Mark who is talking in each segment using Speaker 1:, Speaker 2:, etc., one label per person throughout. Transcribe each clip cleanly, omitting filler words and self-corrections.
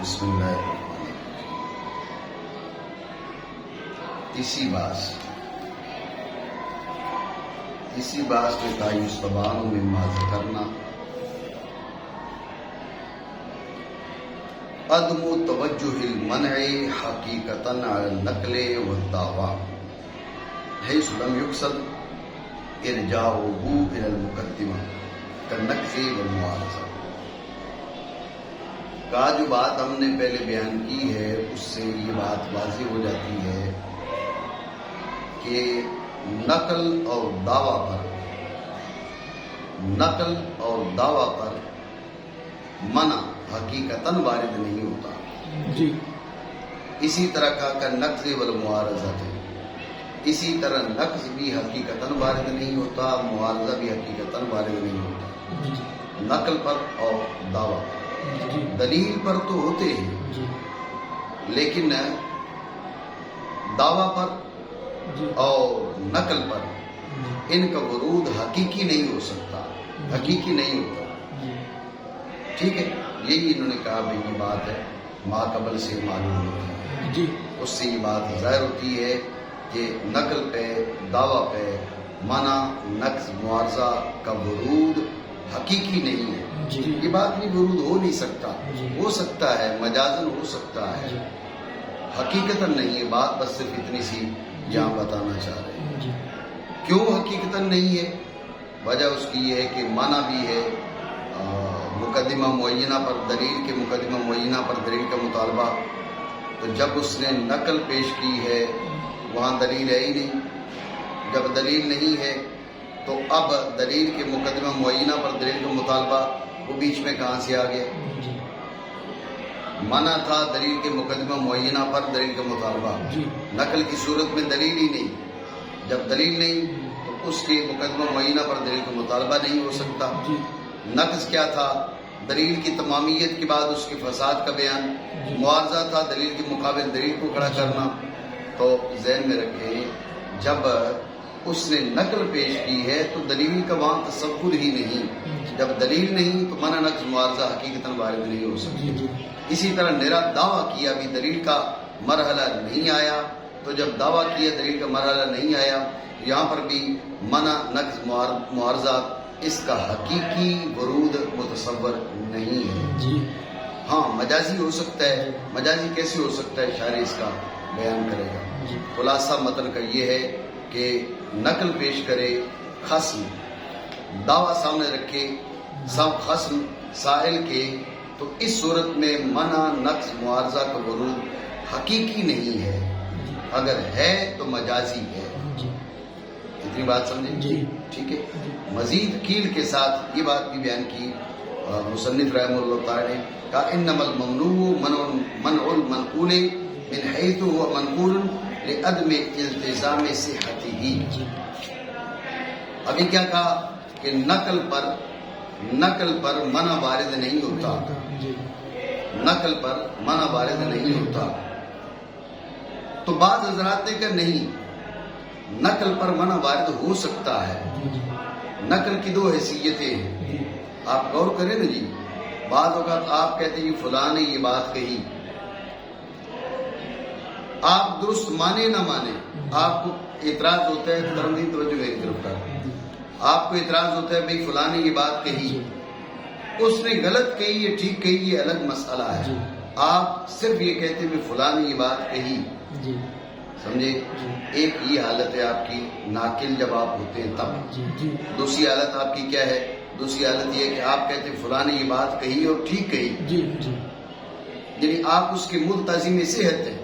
Speaker 1: بسم اللہ الرحمن الرحیم۔ اسی باس کے تایوس تبان مما ذکرنا عدم توجہ المنع حقیقتاً علی النقل والدعوی حیث لم یقصد ارجاعه الى المقدمہ كالنقل والمعارضہ۔ کا جو بات ہم نے پہلے بیان کی ہے اس سے یہ بات واضح ہو جاتی ہے کہ نقل اور دعویٰ پر منع حقیقتاً وارد نہیں ہوتا
Speaker 2: جی۔
Speaker 1: اسی طرح کا نقض والمعارضہ ہے، اسی طرح نقض بھی حقیقتاً وارد نہیں ہوتا، معارضہ بھی حقیقتاً وارد نہیں ہوتا۔ نقل پر اور دعویٰ پر، دلیل پر تو ہوتے ہیں لیکن دعویٰ پر اور نقل پر ان کا ورود حقیقی نہیں ہو سکتا، حقیقی نہیں ہوتا۔ ٹھیک ہے، یہی انہوں نے کہا بھائی یہ بات ہے ما قبل سے معلوم ہوتی ہے، اس سے یہ بات ظاہر ہوتی ہے کہ نقل پہ دعویٰ پہ منع نقض معارضہ کا ورود حقیقی نہیں ہے۔ یہ بات بھی ورود ہو نہیں سکتا، ہو سکتا ہے مجازن ہو سکتا ہے، حقیقتاً نہیں ہے۔ بات بس صرف اتنی سی یہاں بتانا چاہ رہے ہیں۔ کیوں حقیقتاً نہیں ہے؟ وجہ اس کی یہ ہے کہ منع بھی ہے مقدمہ معینہ پر، دلیل کے مقدمہ معینہ پر دلیل کا مطالبہ، تو جب اس نے نقل پیش کی ہے وہاں دلیل ہے ہی نہیں۔ جب دلیل نہیں ہے تو اب دلیل کے مقدمہ معینہ پر دلیل کا مطالبہ وہ بیچ میں کہاں سے آ گیا؟ منع تھا دلیل کے مقدمہ معینہ پر دلیل کا مطالبہ، نقل کی صورت میں دلیل ہی نہیں۔ جب دلیل نہیں تو اس کے مقدمہ معینہ پر دلیل کا مطالبہ نہیں ہو سکتا۔ نقض کیا تھا؟ دلیل کی تمامیت کے بعد اس کے فساد کا بیان۔ معارضہ تھا دلیل کے مقابل دلیل کو کھڑا کرنا۔ تو ذہن میں رکھیں جب اس نے نقل پیش کی ہے تو دلیل کا وہاں تصور ہی نہیں۔ جب دلیل نہیں تو منع نقض معارضہ حقیقتاً وارد نہیں ہو سکتی۔ اسی طرح نرا دعویٰ کیا بھی دلیل کا مرحلہ نہیں آیا، تو جب دعویٰ کیا دلیل کا مرحلہ نہیں آیا، یہاں پر بھی منع نقض معارضہ اس کا حقیقی ورود متصور نہیں ہے۔ ہاں مجازی ہو سکتا ہے، مجازی کیسے ہو سکتا ہے؟ شاعر اس کا بیان کرے گا۔ خلاصہ متن کا یہ ہے کہ نقل پیش کرے خصم، دعویٰ سامنے رکھے سب خصم سائل کے، تو اس صورت میں منع نقض معارضہ کا ورود حقیقی نہیں ہے، اگر ہے تو مجازی ہے۔ اتنی بات سمجھے؟ ٹھیک ہے۔ مزید کیل کے ساتھ یہ بات بھی بیان کی مصنف رحمہ اللہ تعالی نے، کہا انما الممنوع منع المنقول من حیث هو منقول لعدم التزام صحته۔ ابھی کیا کہا کہ نقل پر منع وارد نہیں ہوتا، نقل پر منع وارد نہیں ہوتا۔ تو بعض حضرات نے کہا نہیں، نقل پر منع وارد ہو سکتا ہے۔ نقل کی دو حیثیتیں ہیں، آپ غور کریں نا جی۔ بعض اوقات آپ کہتے ہیں فلاں نے یہ بات کہی، آپ درست مانے نہ مانے، آپ کو اعتراض ہوتا ہے، ترمیم توجہ میری طرف کر، آپ کو اعتراض ہوتا ہے بھئی فلاں نے یہ بات کہی، اس نے غلط کہی ہے ٹھیک کہی یہ الگ مسئلہ ہے۔ آپ صرف یہ کہتے ہیں فلاں نے یہ بات کہی، سمجھے؟ ایک یہ حالت ہے آپ کی ناقل جب آپ ہوتے ہیں تب۔ دوسری حالت آپ کی کیا ہے؟ دوسری حالت یہ ہے کہ آپ کہتے ہیں فلاں نے یہ بات کہی اور ٹھیک کہی، یعنی آپ اس کے ملتزم صحت ہیں۔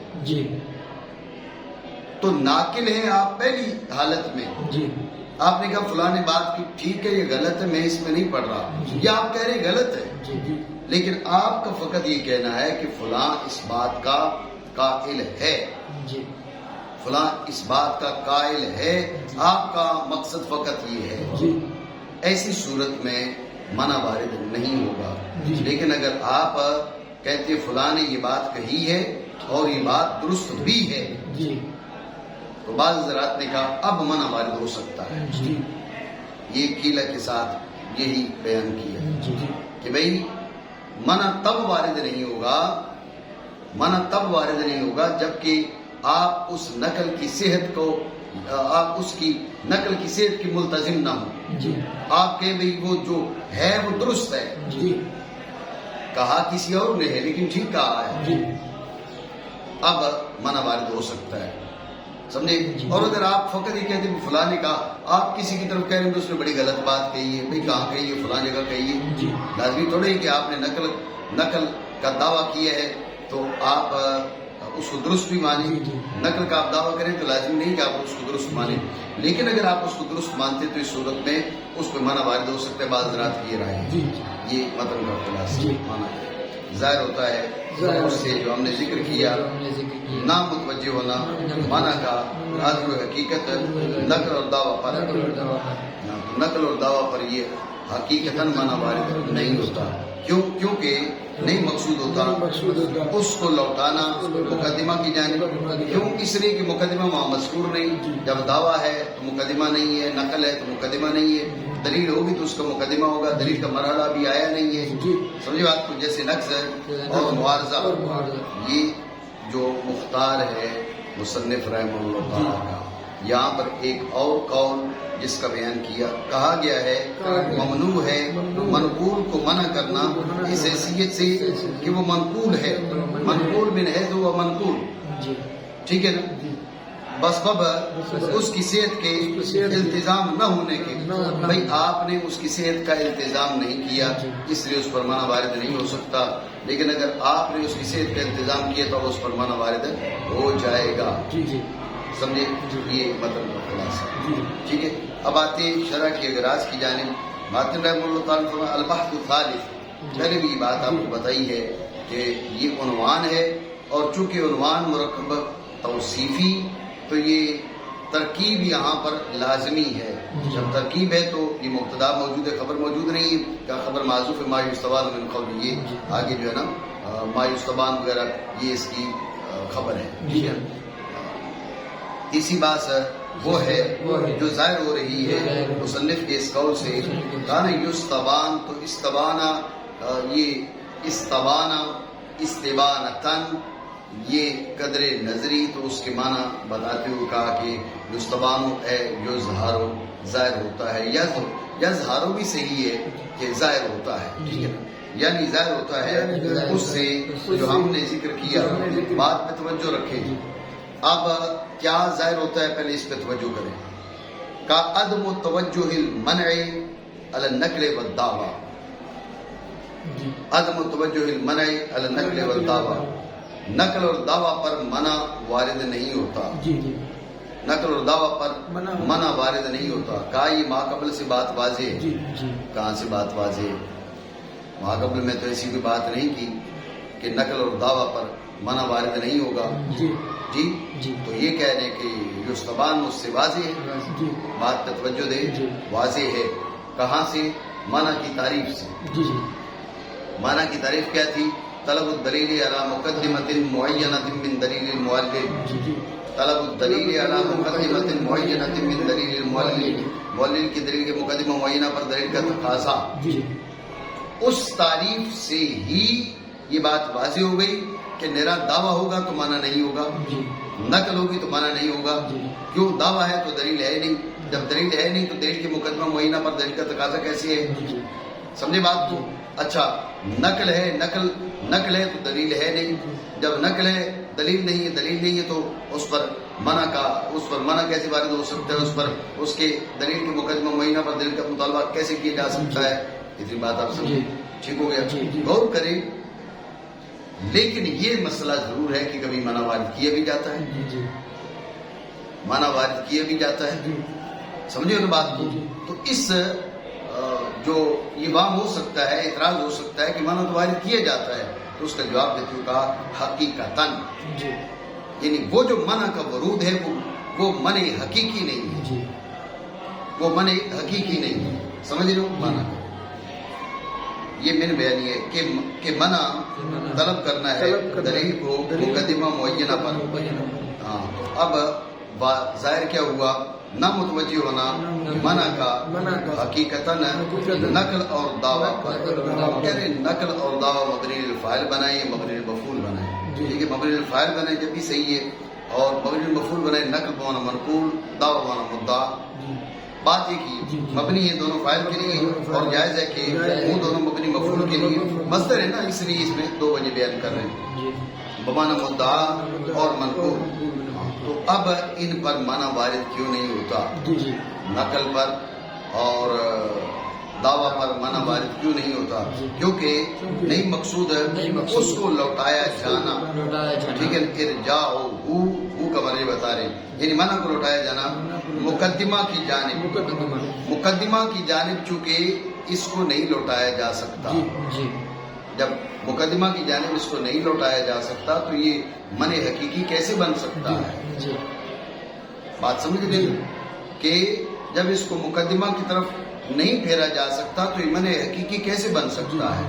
Speaker 1: تو ناقل ہیں آپ پہلی حالت میں، آپ نے کہا فلاں نے بات کی ٹھیک ہے یہ غلط ہے میں اس میں نہیں پڑھ رہا، یہ آپ کہہ رہے غلط ہے، لیکن آپ کا فقط یہ کہنا ہے کہ فلاں اس بات کا قائل ہے، فلاں اس بات کا قائل ہے، آپ کا مقصد فقط یہ ہے۔ ایسی صورت میں منع وارد نہیں ہوگا۔ لیکن اگر آپ کہتے فلاں نے یہ بات کہی ہے اور یہ بات درست بھی ہے، تو بعض حضرات نے کہا اب منع وارد ہو سکتا ہے۔ یہ قیلہ کے ساتھ یہی بیان کیا کہ بھئی منع تب وارد نہیں ہوگا منع تب وارد نہیں ہوگا جبکہ آپ اس نقل کی صحت کو آپ اس کی نقل کی صحت کی ملتزم نہ ہوں.
Speaker 2: جی
Speaker 1: آپ کہ بھئی وہ جو ہے وہ درست ہے.
Speaker 2: جی
Speaker 1: کہا کسی اور نے ہے لیکن ٹھیک کہا ہے.
Speaker 2: جی
Speaker 1: اب منع وارد ہو سکتا ہے. سمجھے؟
Speaker 2: جی.
Speaker 1: اور اگر آپ فقط یہ کہتے ہیں فلاں نے کہا, آپ کسی کی طرف کہہ رہے ہیں تو اس نے بڑی غلط بات کہی ہے, بھئی کہاں کہی ہے, فلاں جگہ کہی ہے.
Speaker 2: جی
Speaker 1: لازمی تھوڑے کہ آپ نے نقل کا دعویٰ کیا ہے تو آپ اس کو درست بھی مانیں.
Speaker 2: جی.
Speaker 1: نقل کا آپ دعویٰ کریں تو لازمی نہیں کہ آپ اس کو درست مانیں, لیکن اگر آپ اس کو درست مانتے تو اس صورت میں اس پہ منع وارد ہو سکتا ہے. بعض حضرات کی یہ رائے ہے.
Speaker 2: جی
Speaker 1: یہ متن کا خلاصہ
Speaker 2: جی.
Speaker 1: مانا ظاہر ہوتا ہے
Speaker 2: ظاہر
Speaker 1: اس سے جو ہم نے ذکر کیا نہ متوجہ ہونا مانا کا عدل و حقیقت نقل اور دعویٰ پر نقل اور دعویٰ پر یہ حقیقتاً مانا وارد نہیں ہوتا. کیونکہ نہیں مقصود ہوتا اس کو لوٹانا مقدمہ کی جانب. کیوں؟ اس لیے کہ مقدمہ وہاں مذکور نہیں. جب دعویٰ ہے تو مقدمہ نہیں ہے, نقل ہے تو مقدمہ نہیں ہے, دلیل ہوگی تو اس کا مقدمہ ہوگا. دلیل کا مرحلہ بھی آیا نہیں ہے. سمجھے بات کو؟ جیسے نقص اور معارضہ, یہ جو مختار ہے مصنف رحمہ اللہ تعالیٰ کا, یہاں پر ایک اور قول جس کا بیان کیا, کہا گیا ہے ممنوع ہے منقول کو منع کرنا اس حیثیت سے کہ وہ منقول ہے. منقول من ہے تو وہ منقول, ٹھیک ہے نا, بس اس کی صحت کے التزام نہ ہونے کے. بھائی آپ نے اس کی صحت کا التزام نہیں کیا اس لیے اس پر منع وارد نہیں ہو سکتا, لیکن اگر آپ نے اس کی صحت کا التزام کیا تو اس پر منع وارد ہو جائے گا. سمجھے؟ یہ مطلب خلاصہ. ٹھیک ہے, اب آتے ہیں شرح کی اغراض کی جانب. ماتن رحمہ اللہ تعالیٰ فرمایا البحث الثالث, پہلے بھی یہ بات آپ کو بتائی ہے کہ یہ عنوان ہے, اور چونکہ عنوان مرکب توصیفی تو یہ ترکیب یہاں پر لازمی ہے. جب ترکیب ہے تو یہ مبتدا موجود ہے, خبر موجود نہیں ہے. کیا خبر معذوف ہے ما یستبان من قول, یہ آگے جو ہے نا ما یستبان وغیرہ یہ اس کی خبر ہے. ٹھیک ہے, اسی بات وہ ہے جو ظاہر ہو رہی ہے مصنف کے اس قول سے. کان یستبان تو استبانا, یہ استبانا استبانتن یہ قدر نظری, تو اس کے معنی بتاتے ہوئے کہا کہ یستبانو اے یظہارو ظاہر ہوتا ہے. یظہارو بھی صحیح ہے کہ ظاہر ہوتا ہے. ٹھیک ہے, یعنی ظاہر ہوتا ہے اس سے جو ہم نے ذکر کیا. بات پہ توجہ رکھیں. اب کیا ظاہر ہوتا ہے پہلے اس پہ توجہ کریں. کا عدم توجہ المنع علی النقل والدعوی, عدم توجہ المنع علی النقل والدعوی, نقل اور دعویٰ پر منع وارد نہیں ہوتا. نقل اور دعویٰ پر منع وارد نہیں ہوتا. کہا یہ ما قبل سے بات واضح ہے. کہاں سے بات واضح ہے؟ ما قبل میں تو ایسی کوئی بات نہیں کی کہ نقل اور دعویٰ پر منع وارد نہیں ہوگا. جی تو یہ کہہ رہے کہ یستبان اس سے واضح ہے. بات پہ توجہ دے, واضح ہے. کہاں سے؟ منع کی تعریف سے. منع کی تعریف کیا تھی؟ طلب الدلیل علی مقدمۃ معینۃ من دلیل المؤلف. طلب الدلیل علی مقدمۃ معینۃ من دلیل المؤلف, مؤلف کی دلیل کے مقدمہ معینہ پر دلیل کا تقاضا. اس تعریف سے ہی یہ بات واضح ہو گئی کہ نرا دعویٰ ہوگا تو معنی نہیں ہوگا, نقل ہوگی تو معنی نہیں ہوگا. کیوں؟ دعویٰ ہے تو دلیل ہے نہیں. جب دلیل ہے نہیں تو دلیل کے مقدمہ معینہ پر دلیل کا تقاضا کیسے ہے؟ سمجھے بات کو؟ اچھا, نقل ہے, نقل ہے تو دلیل ہے نہیں. جب نقل ہے دلیل نہیں ہے, دلیل نہیں ہے تو اس پر منع کیسے وارد ہو سکتا ہے؟ اس پر اس کے دلیل کے مقدمہ معینہ پر دلیل کا مطالبہ کیسے کیا جا سکتا ہے؟ اتنی بات آپ سمجھے. ٹھیک ہو گیا, غور کریں. لیکن یہ مسئلہ ضرور ہے کہ کبھی منع وارد کیا بھی جاتا ہے, منع وارد کیا بھی جاتا ہے. سمجھے نا بات کو؟ تو اس جو یہ وام ہو سکتا ہے, اعتراض ہو سکتا ہے کہ منع تو وارد کیا جاتا ہے, تو اس کا جواب دیتے ہوئے کہا حقیقتاً, یعنی وہ جو منع کا ورود ہے وہ منع حقیقی نہیں ہے. وہ منع حقیقی نہیں ہے. سمجھ رہے ہو منع کا؟ یہ میں نے بیان ہے کہ منع طلب کرنا ہے دلیل کو مقدمہ معینہ پر. ہاں, اب ظاہر کیا ہوا؟ نہ متوجہ ہونا منع کا حقیقتاً نقل اور دعویٰ پر. یعنی نقل اور دعویٰ مبنی الفاعل بنائیں, مبنی المفعول بنائیں. ٹھیک ہے، مبنی الفاعل بنے جب بھی صحیح ہے، اور مبنی المفعول بنے نقل بمانا منقول، دعویٰ بمانا مدعا. بات ایک ہی، مبنی ہے دونوں فاعل کے لیے، اور جائز ہے کہ وہ دونوں مبنی مفعول کے لیے. مصدر ہے نا، اس لیے اس میں دو وجہ بیان کر رہے ہیں، بمانا مدعا اور منقول. تو اب ان پر معنی وارد کیوں نہیں ہوتا؟ نقل پر اور دعویٰ پر معنی وارد کیوں نہیں ہوتا؟ کیونکہ نہیں مقصود ہے اس کو لوٹایا جانا. ٹھیک ہے، ارجاء ہو کا معنی بتا رہے ہیں، یعنی معنی کو لوٹایا جانا مقدمہ کی جانب. مقدمہ کی جانب چونکہ اس کو نہیں لوٹایا جا سکتا. جب مقدمہ کی جانب اس کو نہیں لوٹایا جا سکتا تو یہ من حقیقی کیسے بن سکتا ہے؟ بات سمجھ گئے کہ جب اس کو مقدمہ کی طرف نہیں پھیرا جا سکتا تو یہ من حقیقی کیسے بن سکتا ہے؟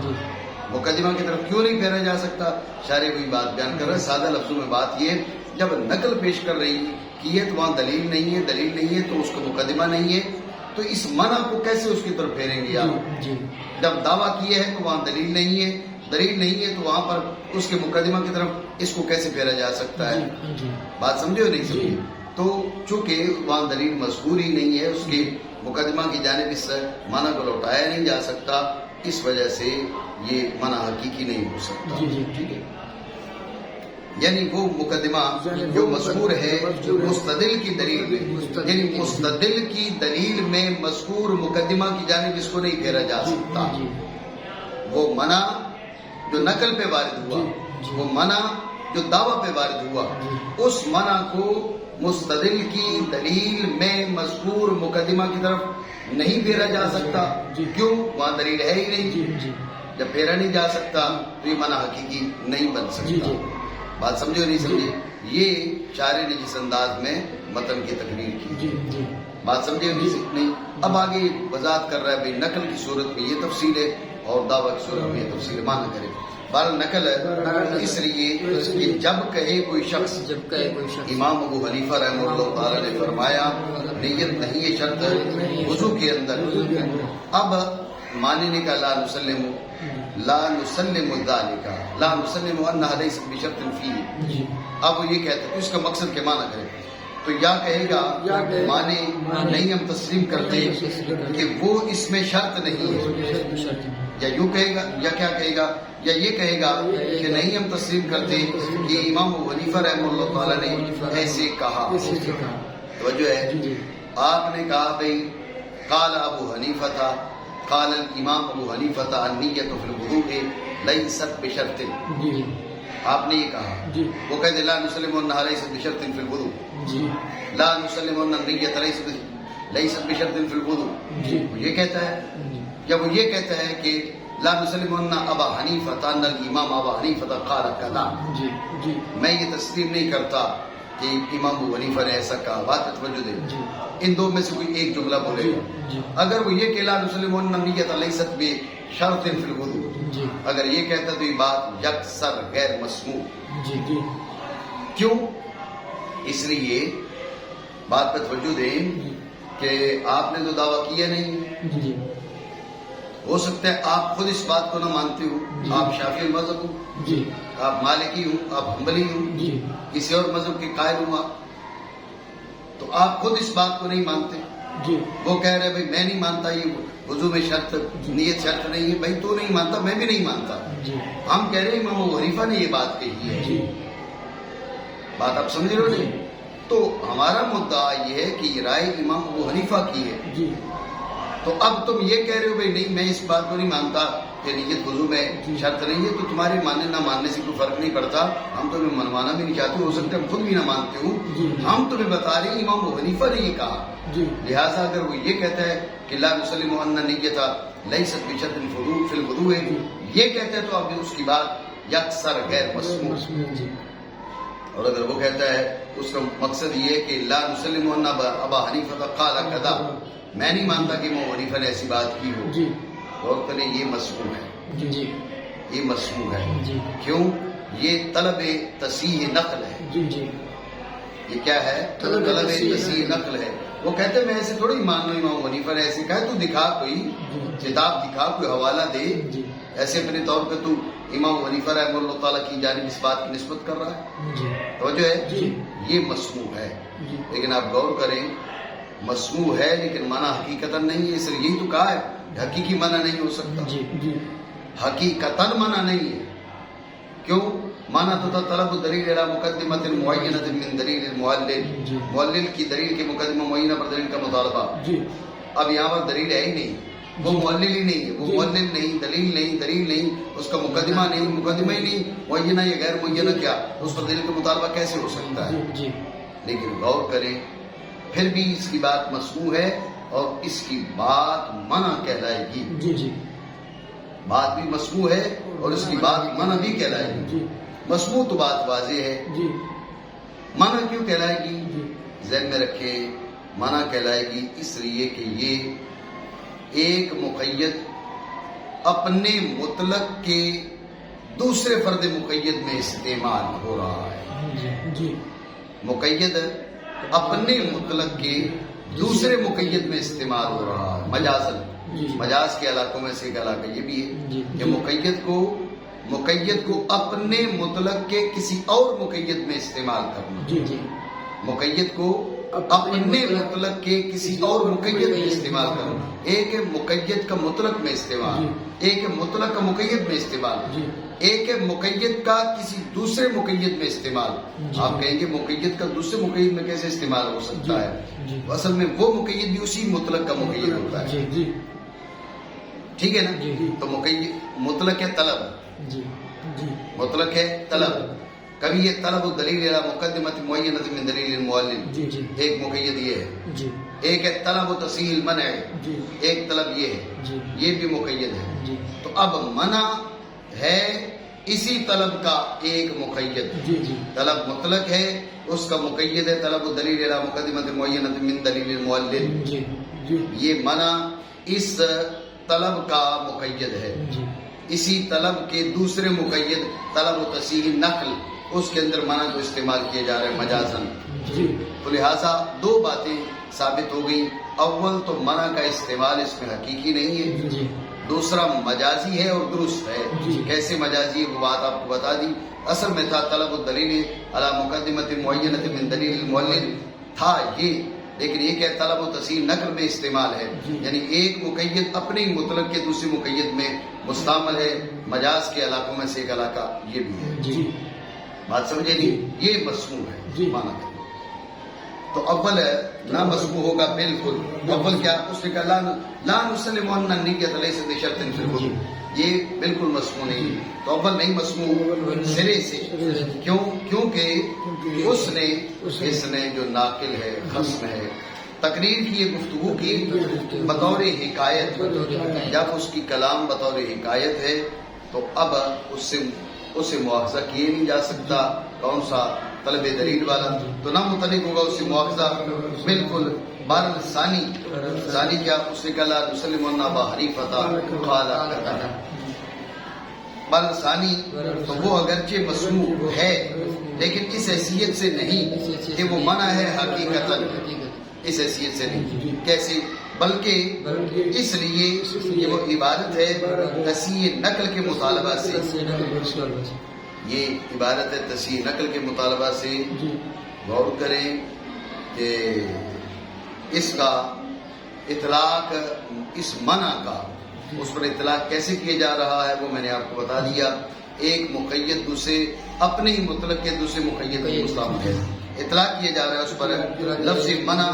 Speaker 1: مقدمہ کی طرف کیوں نہیں پھیرا جا سکتا؟ شارح وہی بات بیان کر رہے ہیں. سادہ لفظوں میں بات یہ، جب نقل پیش کر رہی کہ یہ تو وہاں دلیل نہیں ہے، دلیل نہیں ہے تو اس کو مقدمہ نہیں ہے، تو اس منع کو کیسے اس کی طرف پھیریں گے آپ؟ جب دعویٰ کیے ہیں تو وہاں دلیل نہیں ہے، دلیل نہیں ہے تو وہاں پر اس کے مقدمہ کی طرف اس کو کیسے پھیرا جا سکتا ہے؟ بات سمجھے نہیں سمجھے؟ تو چونکہ وہاں دلیل مذکور ہی نہیں ہے، اس کے مقدمہ کی جانب اس معنی کو لوٹایا نہیں جا سکتا، اس وجہ سے یہ معنی حقیقی نہیں ہو سکتا. ٹھیک ہے، یعنی وہ مقدمہ جو مذکور ہے مستدل کی دلیل میں، یعنی مستدل کی دلیل میں مذکور مقدمہ کی جانب اس کو نہیں پھیرا جا سکتا. وہ منع جو نقل پہ وارد ہوا، وہ منع جو دعویٰ پہ وارد ہوا، اس منع کو مستدل کی دلیل میں مذکور مقدمہ کی طرف نہیں پھیرا جا سکتا. کیوں؟ وہاں دلیل ہے ہی نہیں. جب پھیرا نہیں جا سکتا تو یہ منع حقیقی نہیں بن سکتا. بات سمجھو نہیں سمجھے؟ یہ شاعر نے جس انداز میں متن کی تقریر کی، بات سمجھے نہیں؟ اب آگے وضاحت کر رہا ہے بھائی نقل کی صورت میں یہ تفصیل ہے اور دعویٰ کی صورت میں یہ تفصیل معنی کرے. بہرحال نقل ہے اس لیے کہ جب کہے کوئی شخص، امام ابو حنیفہ رحمہ اللہ تعالی نے فرمایا نیت نہیں ہے شرط وضو کے اندر. اب معنی کا لا نسلم ذالک لا نسلم انها ليست بشرط فيه. اب وہ یہ کہتے ہیں اس کا مقصد کیا معنی کرے؟ تو یا کہے گا معنی نہیں ہم تسلیم کرتے کہ وہ اس میں شرط نہیں ہے، یا یوں کہے گا، یا کیا کہے گا، یا یہ کہے گا کہ نہیں ہم تسلیم کرتے کہ امام ابو حنیفہ رحمہ اللہ تعالی نے ایسے کہا. توجہ ہے، آپ نے کہا بھائی قال ابو حنیفہ تھا، قال الامام ابو حنیفہ تھا النیۃ فی الوضوء لیست بشرط. آپ نے یہ کہا، وہ کہتے لا نسلم انها لیست بشرط فی الوضوء، لا نسلم ان النیۃ لیست بشرط فی الوضوء. وہ یہ کہتا ہے، جب وہ یہ کہتا ہے کہ لا نسلم ان ابا حنیفہ ان الامام ابا حنیفہ قال کذا، میں یہ تسلیم نہیں کرتا کہ امام ابو حنیفہ نے ایسا کہا. بات توجہ دے، ان دو میں سے کوئی ایک جملہ بولے گا. اگر وہ یہ کہ لا نسلم ان النیۃ لیست بشرط فی الوضوء، اگر یہ کہتا تو یہ بات یکسر غیر مسموع. کیوں؟ اس لیے بات پہ توجہ دیں کہ آپ نے تو دعویٰ کیا نہیں. ہو سکتا ہے آپ خود اس بات کو نہ مانتے ہو، آپ شافعی مذہب ہو، آپ مالکی ہو، آپ حنبلی ہو، کسی اور مذہب کے قائل ہوں آپ، تو آپ خود اس بات کو نہیں مانتے. وہ کہہ رہے بھائی میں نہیں مانتا یہ وضو میں شرط نیت شرط نہیں ہے. بھائی تو نہیں مانتا، میں بھی نہیں مانتا. ہم کہہ رہے ہیں امام ابو حنیفہ نے یہ بات کہی ہے. بات آپ سمجھ رہے ہو نہیں؟ تو ہمارا مدعا یہ ہے کہ یہ رائے امام ابو حنیفہ کی ہے. تو اب تم یہ کہہ رہے ہو بھائی نہیں میں اس بات کو نہیں مانتا کہ نیت وضو میں شرط نہیں ہے، تو تمہارے ماننے نہ ماننے سے کوئی فرق نہیں پڑتا. ہم تمہیں منوانا بھی نہیں چاہتے، ہو سکتا ہے ہم خود بھی نہ مانتے ہوں. ہم تمہیں بتا رہے ہیں امام ابو حنیفہ نے یہ کہا. لہٰذا اگر وہ یہ کہتا ہے کہ لا نسلم ان نیت لیست بشرط فی الوضوء، یہ کہتا ہے تو اب اس کی بات یکسر غیر مسموع. اور اگر وہ کہتا ہے اس کا مقصد یہ ہے کہ لا نسلم ان ابا حنیفہ قال کذا، میں نہیں مانتا کہ امام حنیفہ نے ایسی بات کی ہو، غور کریں یہ مسموع ہے. یہ مسموع ہے. کیوں؟ یہ طلب تصحیح نقل ہے. یہ کیا ہے؟ طلب تصحیح نقل ہے. وہ کہتے ہیں میں ایسے تھوڑی مان لوں امام حنیفہ نے ایسے کہا، تو دکھا کوئی کتاب، دکھا کوئی حوالہ دے. ایسے اپنے طور پہ تو امام حنیفہ رحمہ اللہ تعالیٰ کی جانب اس بات کی نسبت کر رہا ہے. توجہ ہے. یہ مسموع ہے. لیکن آپ غور کریں، مسموع ہے لیکن منع حقیقتاً نہیں ہے. اس لیے یہی تو کہا ہے حقیقی منع نہیں ہو سکتا. حقیقتاً منع نہیں ہے. کیوں؟ مانا تو تھا طلب دلیل الی مقدمۃ معینۃ من دلیل المعلل، معلل کی دلیل کے مقدمہ معینہ پر دلیل کا مطالبہ. اب یہاں پر دلیل ہے ہی نہیں، وہ معلل ہی نہیں ہے، وہ معلل نہیں، دلیل نہیں، دلیل نہیں، اس کا مقدمہ نہیں، مقدمہ ہی نہیں، معینہ یا غیر معینہ کیا، اس پر دلیل کا مطالبہ کیسے ہو سکتا ہے؟ لیکن غور کریں، پھر بھی اس کی بات مسموع ہے اور اس کی بات منع کہلائے گی. بات بھی مسموع ہے اور اس کی بات منع بھی کہلائے گی. مسموع تو بات واضح ہے، منع کیوں کہلائے گی؟ ذہن میں رکھے، منع کہلائے گی اس لیے کہ یہ ایک مقید اپنے مطلق کے دوسرے فرد مقید میں استعمال ہو رہا ہے. مقید اپنے مطلق کے دوسرے مقید میں استعمال ہو رہا ہے مجازن. مجاز کے علاقوں میں سے ایک علاقہ یہ بھی ہے کہ مقید کو اپنے مطلق کے کسی اور مقید میں استعمال کرنا. مقید کو اپنے مطلق کے کسی اور مقید میں استعمال کرنا. ایک ہے مقید کا مطلق میں استعمال، ایک ہے مطلق کا مقید میں استعمال، ایک ہے مقید کا کسی دوسرے مقید میں استعمال. آپ کہیں گے مقید کا دوسرے مقید میں کیسے استعمال ہو سکتا ہے؟ اصل میں وہ مقید بھی اسی مطلق کا مقید ہوتا ہے. ٹھیک ہے نا؟ تو مطلق ہے طلب، مطلق ہے طلب. کبھی یہ طلب دلیل الی مقدمۃ معینۃ من دلیل المعلل، ایک مقید یہ ہے. ایک ہے طلب تصحیح المنع، ایک طلب یہ ہے، یہ بھی مقید ہے. تو اب منع ہے اسی طلب کا ایک مقید. طلب مطلق ہے، اس کا مقید ہے طلب دلیل الی مقدمۃ معینۃ من دلیل المعلل. یہ منع اس طلب کا مقید ہے. اسی طلب کے دوسرے مقید طلب و تصحیح نقل، اس کے اندر منع کو استعمال کیے جا رہے ہیں مجازن. تو لہٰذا دو باتیں ثابت ہو گئی. اول تو منع کا استعمال اس میں حقیقی نہیں ہے، دوسرا مجازی ہے اور درست ہے. کیسے مجازی ہے وہ بات آپ کو بتا دی. اصل میں تھا طلب الدلیل علی مقدمۃ معینۃ من دلیل المعلل تھا یہ، لیکن یہ کہ طلب و تصحیح نقل میں استعمال ہے. یعنی ایک مقید اپنے مطلق کے دوسرے مقید میں مستعمل ہے. مجاز کے علاقوں میں سے ایک علاقہ یہ بھی ہے. بات سمجھے نہیں؟ یہ مسموع ہے مانا. تو اول نہ مسموع ہوگا بالکل. اول کیا؟ اس نے کہا لا نسلم ان النیۃ لیست بشرط فی الحکم، یہ بالکل مسموع نہیں. تو اول نہیں مسموع سرے سے. کیوں؟ کیونکہ اس نے جو ناقل ہے، خصم ہے، تقریر کی یہ گفتگو کی بطور حکایت. جب اس کی کلام بطور حکایت ہے تو اب اس سے مواخذہ کیے نہیں جا سکتا. کون سا؟ طلب دلیل والا. تو نہ متعلق ہوگا اس سے مواخذہ بالکل. بارہ ثانی کیا؟ اس نے کہا نسلم ان ابا حنیفہ قال کذا. بارہ ثانی تو وہ اگرچہ مسموع ہے لیکن اس حیثیت سے نہیں کہ وہ منع ہے حقیقتاً. اس حیثیت سے نہیں. کیسے؟ بلکہ اس لیے کہ وہ عبارت ہے تصحیح نقل کے مطالبہ سے. یہ عبارت ہے تصحیح نقل کے مطالبہ سے. غور کریں کہ اس کا اطلاق، اس منع کا اس پر اطلاق کیسے کیا جا رہا ہے وہ میں نے آپ کو بتا دیا. ایک مقید دوسرے اپنے ہی مطلق کے دوسرے مقید میں مستعمل ہے. اطلاق کیا جا رہا ہے اس پر لفظ منع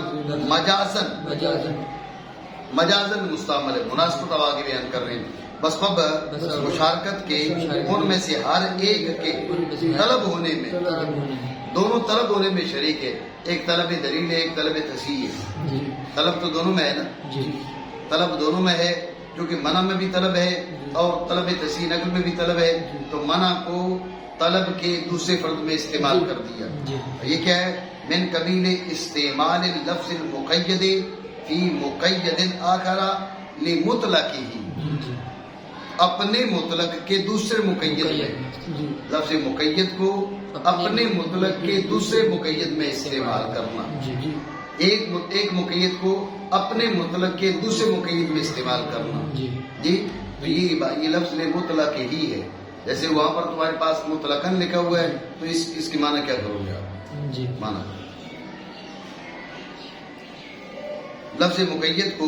Speaker 1: مجازن مستعمل ہے. مناسبت اب آگے بیان کر رہے ہیں. بس پب مشارکت کے ان میں سے ہر ایک کے طلب ہونے میں، دونوں طلب ہونے میں شریک ہے. ایک طلب دلیل ہے، ایک طلب تصحیح ہے. طلب تو دونوں میں ہے نا. طلب دونوں میں ہے کیونکہ منع میں بھی طلب ہے اور طلب تصحیح نقل میں بھی طلب ہے. تو منع کو طلب کے دوسرے فرد میں استعمال کر دیا. یہ کیا ہے؟ من قبیل استعمال اللفظ المقید فی مقید آخر لمطلقہ، اپنے مطلق کے دوسرے مقید میں. لفظ مقید کو اپنے مطلق کے دوسرے مقید میں استعمال کرنا. ایک مقید کو اپنے مطلق کے دوسرے مقید میں استعمال کرنا. جی تو یہ لفظ مطلق ہی ہے. جیسے وہاں پر تمہارے پاس مطلقاً لکھا ہوا ہے تو اس کی معنی کیا کرو گے آپ؟
Speaker 2: جی
Speaker 1: معنی لفظ مقید کو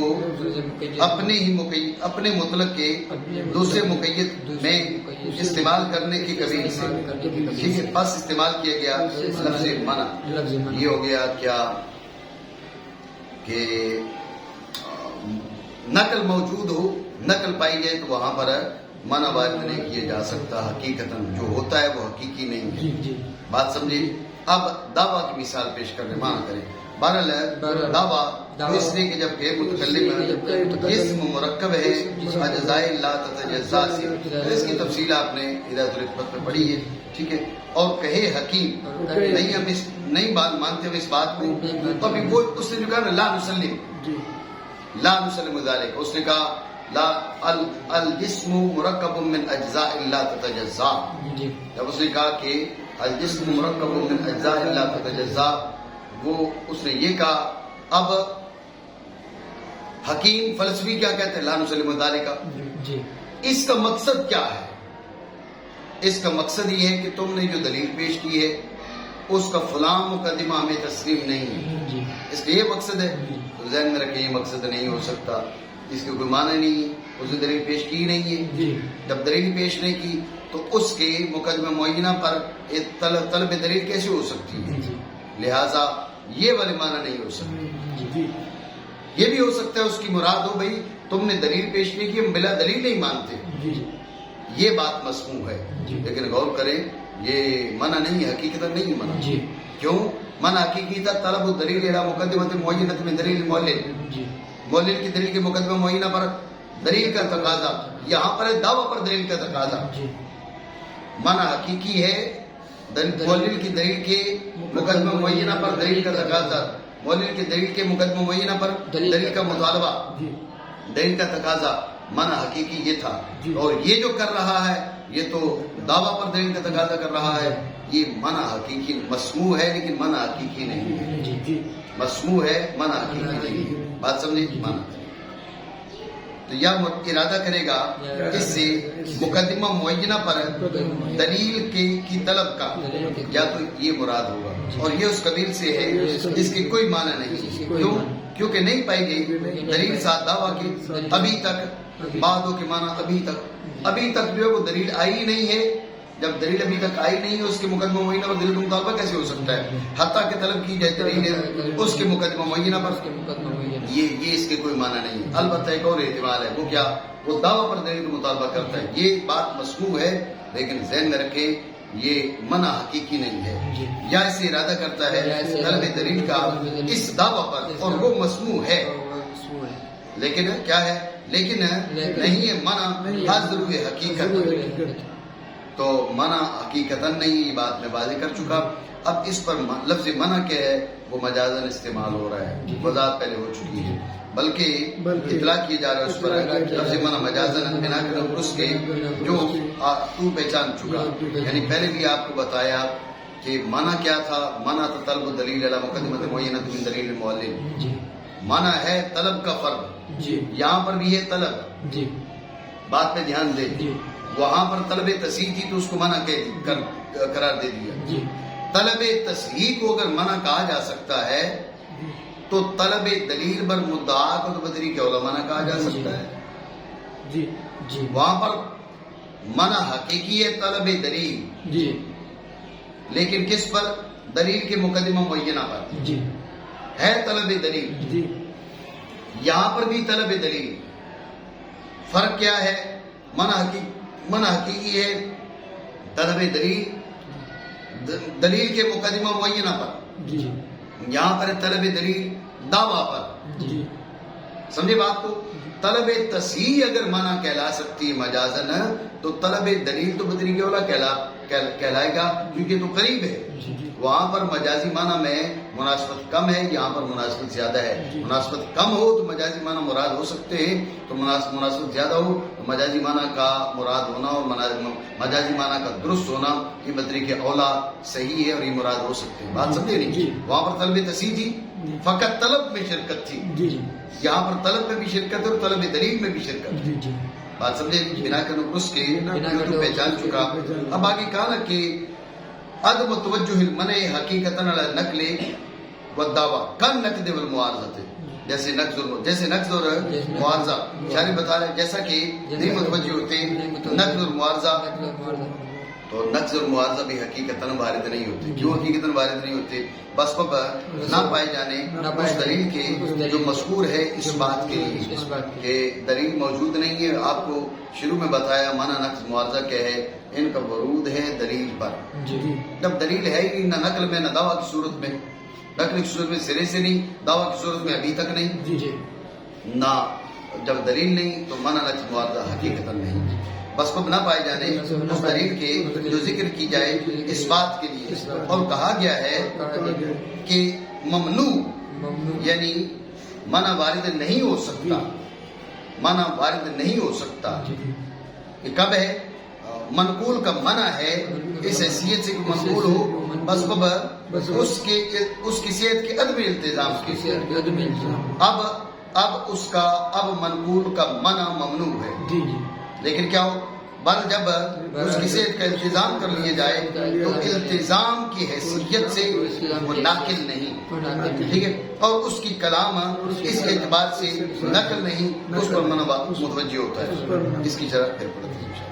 Speaker 1: اپنے مطلق کے دوسرے مقید میں استعمال کرنے کی قبیل سے ٹھیک ہے، پس استعمال کیا گیا لفظ معنی. یہ ہو گیا کیا کہ نقل موجود ہو، نقل پائی جائے تو وہاں پر منع وارد نہیں کیا جا سکتا. حقیقتاً جو ہوتا ہے وہ حقیقی نہیں ہے. بات سمجھے؟ اب دعویٰ کی مثال پیش کرنے معنی کریں. بہرحال دعویٰ اس لیے کہ جب کہ متکلم اسم مرکب ہے اجزائے لا تتجزا سے، اس کی تفصیل آپ نے ہدایت الحکمت میں پڑھی ہے ٹھیک ہے. اور کہے حکیم نہیں، ہم نہیں مانتے ہم اس بات کو. ابھی وہ اس نے جو کہا لا نسلم ذالک، اس نے کہا لا الجسم مرکب من اجزاء لا تتجزا. جب اس نے کہا کہ الجسم مرکب من اجزاء لا تتجزا، وہ اس نے یہ کہا. اب حکیم فلسفی کیا کہتے ہیں؟ لا نسلم ذالک. اس کا مقصد کیا ہے؟ اس کا مقصد یہ ہے کہ تم نے جو دلیل پیش کی ہے اس کا فلاں مقدمہ ہمیں تسلیم نہیں ہے. اس کا یہ مقصد ہے. تو ذہن میں رکھیں یہ مقصد نہیں ہو سکتا، اس کے کوئی معنی نہیں ہے. اس نے دلیل پیش کی نہیں ہے. جب دلیل پیش نہیں کی تو اس کے مقدمہ معینہ پر طلب دلیل کیسے ہو سکتی ہے؟ لہذا یہ والے معنی نہیں ہو سکتے. یہ بھی ہو سکتا ہے اس کی مراد ہو بھائی تم نے دلیل پیش نہیں کی، ہم بلا دلیل نہیں مانتے. یہ بات مسموع ہے. لیکن غور کریں یہ منع نہیں ہے، حقیقت نہیں منع. کیوں؟ منع حقیقی تھا طلب الدلیل الی مقدمۃ معینۃ من دلیل المؤلل. مؤلل کی دلیل کے مقدمہ معینہ پر دلیل کا تقاضا، یہاں پر ہے دعویٰ پر دلیل کا تقاضا. منع حقیقی ہے مؤلل کی دلیل کے مقدمہ معینہ پر دلیل کا تقاضا، مؤلل کی دلیل کے مقدمہ معینہ پر دلیل کا مطالبہ، دلیل کا تقاضا. منع حقیقی یہ تھا. اور یہ جو کر رہا ہے یہ تو دعویٰ پر دلیل کا تقاضا کر رہا ہے. یہ منع حقیقی مسموع ہے لیکن منع حقیقی نہیں ہے. مسموع ہے منع حقیقی نہیں. بات سمجھے؟ منع. تو یا ارادہ کرے گا اس سے مقدمہ معینہ پر دلیل کی طلب کا، یا تو یہ مراد ہوگا. اور یہ اس قبیل سے ہے جس کی کوئی معنی نہیں. کیوں؟ کیونکہ نہیں پائی گئی دلیل ساتھ دعویٰ کی. ابھی تک بعدوں کے معنی ابھی تک جو ہے وہ دلیل آئی نہیں ہے. جب دلیل ابھی تک آئی نہیں ہے اس کے مقدمہ معینہ پر دلیل کا مطالبہ کیسے ہو سکتا ہے؟ حتیٰ کہ طلب کی جائے دلیل اس کے مقدمہ معینہ پر، یہ اس کے کوئی معنی نہیں. البتہ ایک اور احتمال ہے، وہ کیا؟ وہ دعویٰ پر دلیل کا مطالبہ کرتا ہے. یہ بات مسموع ہے لیکن ذہن میں رکھیں یہ منع حقیقی نہیں ہے. یا اسے ارادہ کرتا ہے طلب دلیل کا اس دعویٰ پر اور وہ مسموع ہے لیکن کیا ہے؟ لیکن نہیں ہے منع حاضر ہوئے حقیقت. تو منع حقیقتاً نہیں، یہ بات میں واضح کر چکا. اب اس پر لفظ منع کیا ہے وہ مجازاً استعمال ہو رہا ہے. وضاحت پہلے ہو چکی ہے، بلکہ اطلاع کیا جا رہا ہے اس پر لفظ منع مجازاً بنا کر اس کے جو تو پہچان چکا. یعنی پہلے بھی آپ کو بتایا کہ منع کیا تھا. منع تھا طلب دلیل علی مقدمۃ معینۃ من دلیل المؤلل. منع ہے طلب کا فرد. یہاں پر بھی ہے طلب. بات پہ دھیان دے. وہاں پر طلب تصحیح تھی تو اس کو منع قرار دے دیا. طلب تصحیح کو اگر منع کہا جا سکتا ہے تو طلب دلیل بر مدعا کو تو بدری کے علماء منع کہا جا سکتا ہے. وہاں پر منع حقیقی ہے طلب دلیل، لیکن کس پر؟ دلیل کے مقدمہ معینہ پر ہے طلب دلیل. یہاں پر بھی طلب دلیل. فرق کیا ہے؟ منع حقیقی ہے طلب دلیل کے مقدمہ معینہ پر. یہاں پر طلب دلیل دعویٰ پر. سمجھے بات کو؟ طلب تصحیح اگر منع کہلا سکتی ہے مجازن تو طلب دلیل تو بدری کے اولا کہلائے گا کیونکہ تو قریب ہے. وہاں پر مجازی معنی میں مناسبت کم ہے، یہاں پر مناسبت زیادہ ہے. مناسبت کم ہو تو مجازی معنی مراد ہو سکتے ہیں، تو مناسبت زیادہ ہو تو مجازی معنی کا مراد ہونا اور مجازی معنی کا درست ہونا یہ بدری کے اولا صحیح ہے اور یہ مراد ہو سکتے ہیں. بات سمجھے نہیں؟ وہاں پر طلب تصحیح تھی، فقط طلب میں شرکت تھی. یہاں پر طلب میں بھی شرکت اور طلب دلیل میں بھی شرکت. بات سمجھے بنا کر اس کے تو پہچان چکا. اب آگے کہا نا کہ عدم توجہ المنع حقیقتاً علی النقل والدعویٰ کن نقد والمعارضہ، جیسے نقد اور معارضہ شاعر بتا رہے جیسا کہ نہیں متوجہ ہوتے نقد اور معارضہ، تو نقد اور معارضہ بھی حقیقتاً وارد نہیں ہوتے. کیوں حقیقتاً وارد نہیں ہوتے؟ بس نہ پائے جانے اس دلیل کے جو مذکور ہے اس بات کے لیے کہ دلیل موجود نہیں ہے. آپ کو شروع میں بتایا معنی نقد معارضہ کیا ہے، ان کا ورود ہے دلیل پر. جب دلیل ہے ہی نہ نقل میں نہ دعویٰ کی صورت میں، نقل کی صورت میں سرے سے نہیں، دعویٰ کی صورت میں ابھی تک نہیں، نہ جب دلیل نہیں تو معنی نقد معارضہ حقیقتاً نہیں. بس کو نہ پائے جانے اس دلیل کے جو ذکر کی جائے اس بات کے لیے. اور کہا گیا ہے کہ ممنوع یعنی منع وارد نہیں ہو سکتا، منع وارد نہیں ہو سکتا. یہ کب ہے؟ منقول کا منع ہے اس حیثیت سے کہ منقول ہو بس اس کی صحت کے عدم التزام کے. اب اس کا منقول کا منع ممنوع ہے، لیکن کیا ہو بل جب اس کی صحت کا التزام کر لیا جائے تو التزام کی حیثیت سے وہ ناقل نہیں، ٹھیک ہے، اور اس کی کلام اس اعتبار سے نقل نہیں، اس پر منع متوجہ ہوتا ہے. اس کی شرح پھر پڑھتے ہیں.